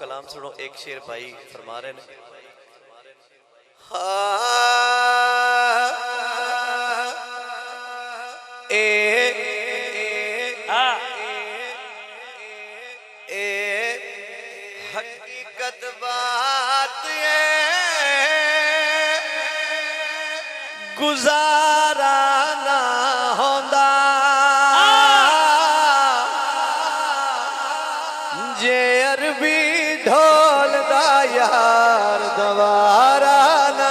कलाम सुनो। एक शेर भाई फरमा रहे ने, हकीकत बात गुजारा ना होंदा जे अरबी ढोल दा यार दवारा ना।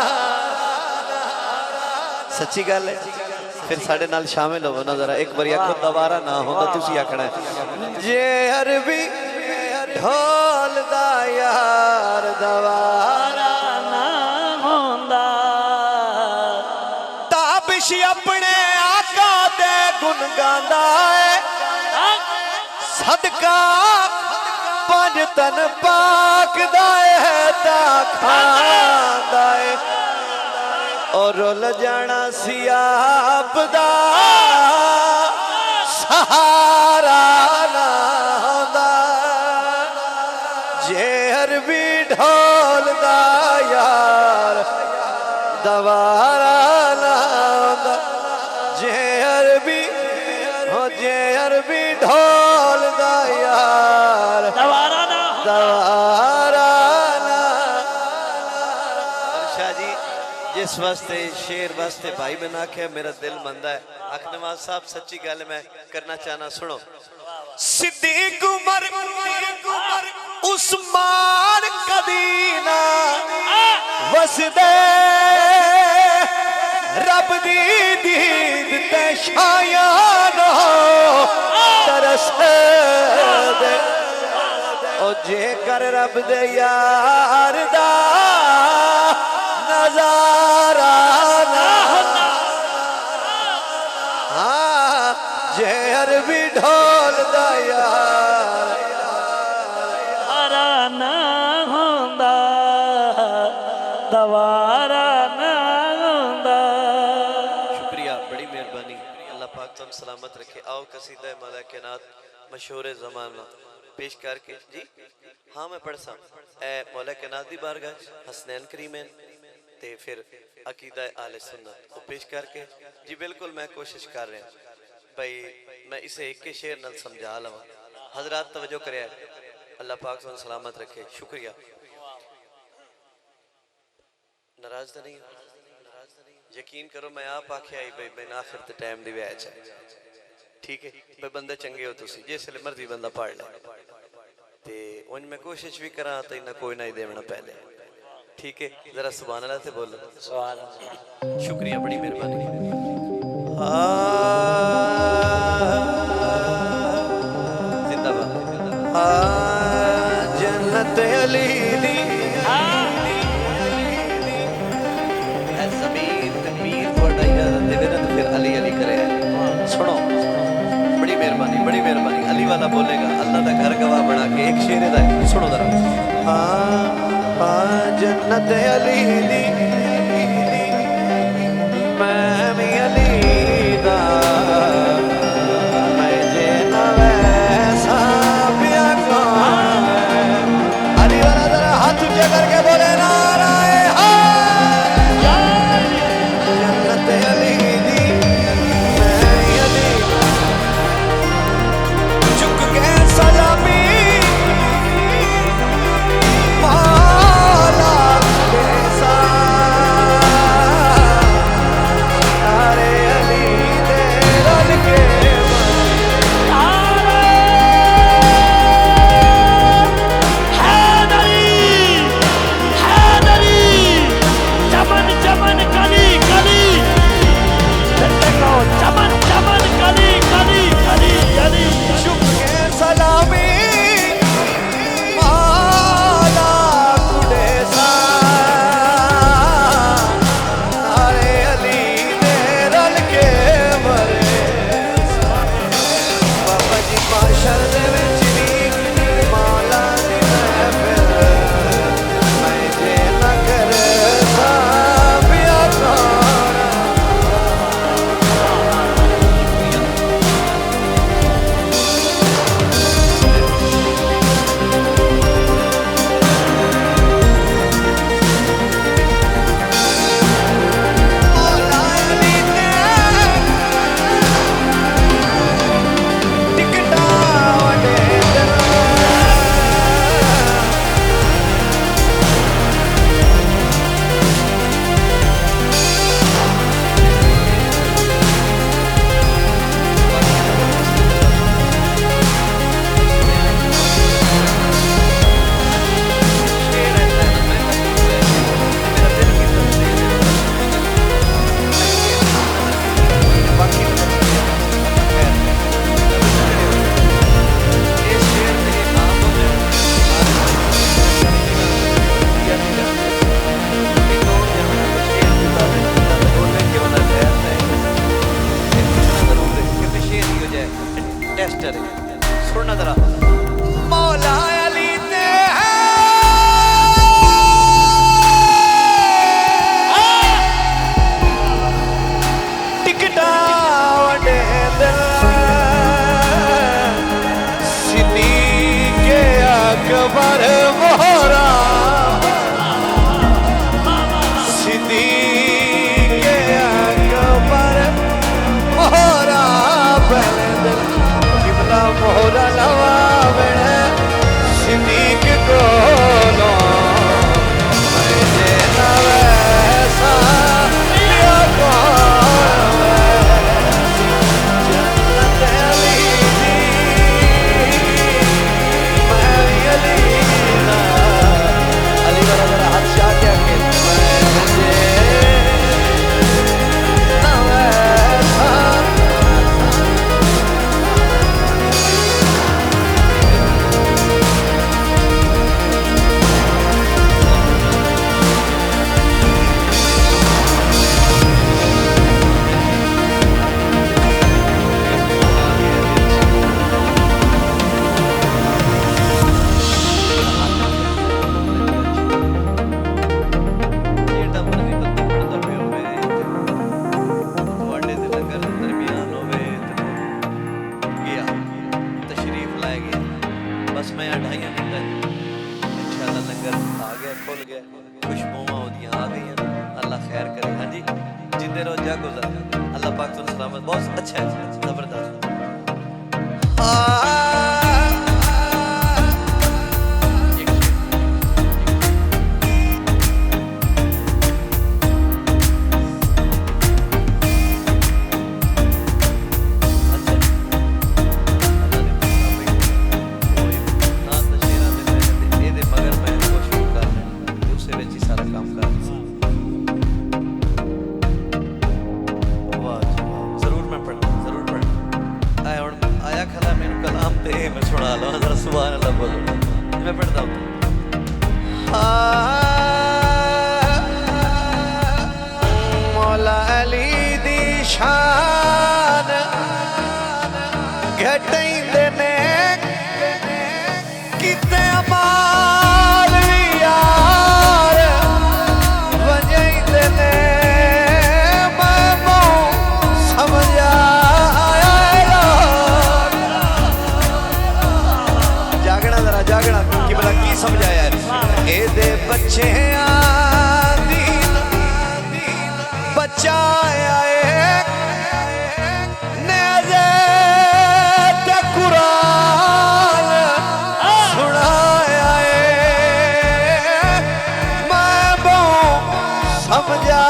सच्ची गल है। फिर साढ़े नाल शामिल हो ना जरा एक बार आखो दवारा ना होंदा। तुसी आखना है जे अरबी ढोल दा यार दवारा ना होंदा। ताबिश अपने आका दे गुन गांदा है, सदका पंज तन पाक दा है ता खांदा है। और रुल जाना सियाप दा सहारा ना होंदा जे अरबी ढोल दा यार दवारा ना होंदा। जे अरबी ढोल दा यार दवारा ना शाह जी जिस वास्ते शेर वास्ते भाई बना के मेरा दिल मंदा है। अखनवाज साहब सच्ची गल मैं करना चाहना सुनो। सिद्दीक उमर उस्मान कदीना वसदे रब दी दीद ते शायान तरस दे। ओ जेकर रब दे यार दा नजारा ना जे अरबी ढोल दा यार ना होंदा दवारा ना होंदा। शुक्रिया, बड़ी मेहरबानी। अल्लाह पाक तुम सलामत रखे। आओ कसीदा मौला के नात मशहूर ज़माना पेश करके जी। हाँ मैं पढ़ सा ए मौला के नात दी बारगाह हसनैन करीमैन ते फिर अकीदा आले सुन्नत को पेश करके जी। बिल्कुल मैं कोशिश कर रहा भाई मैं इसे एक के शेर नाल समझा लवां। हजरात तवज्जो करे। अल्लाह पाक तुम सलामत रखे। शुक्रिया। नाराज तो नहीं? यकीन करो मैं आप आखे आई भाई मैं आखिर ते टाइम दी वैच है। ठीक है भाई बंदे चंगे हो तुसी जिसले मर्जी बंदा पढ़ ले ते उन मैं कोशिश भी करा तो इन्ना कोई ना ही देवना पहले। ठीक है जरा सुभान अल्लाह से बोलो। सुभान अल्लाह। शुक्रिया, बड़ी मेहरबानी। जिंदाबाद। जन्नत अली दी ज़मीन मीर थोड़ा इजाजत देवे ना तो फिर अली अली करे। सुनो बड़ी मेहरबानी, बड़ी मेहरबानी। अली वाला बोलेगा अल्लाह का घर गवाह बना के एक शेर दा सुनो जरा। जन्नत अली दी मैं भी अली दा मैं जे ना वैसा पिया कौन। अली वाला जरा हाथ ऊंचे करके बोले नाराए जन्नत अली दी मैं अली झुक के सलामी मौला के सारे अली दे रल के आ गया खुल गया खुशबुआं ओदियां आ गई अल्लाह खैर करे हाँ जी जिंदे रहो जा गुजर अल्लाह पाक तुम सलामत बहुत अच्छा है जबरदस्त मौला अली दी शान घटैंदे ने किते अमाल यार वजैंदे ने मैं समझा जागना जरा जागना कि भला की समझाया एदे बच्चे बचाया नेज़े ते कुरान सुनाया मैं बहु समझा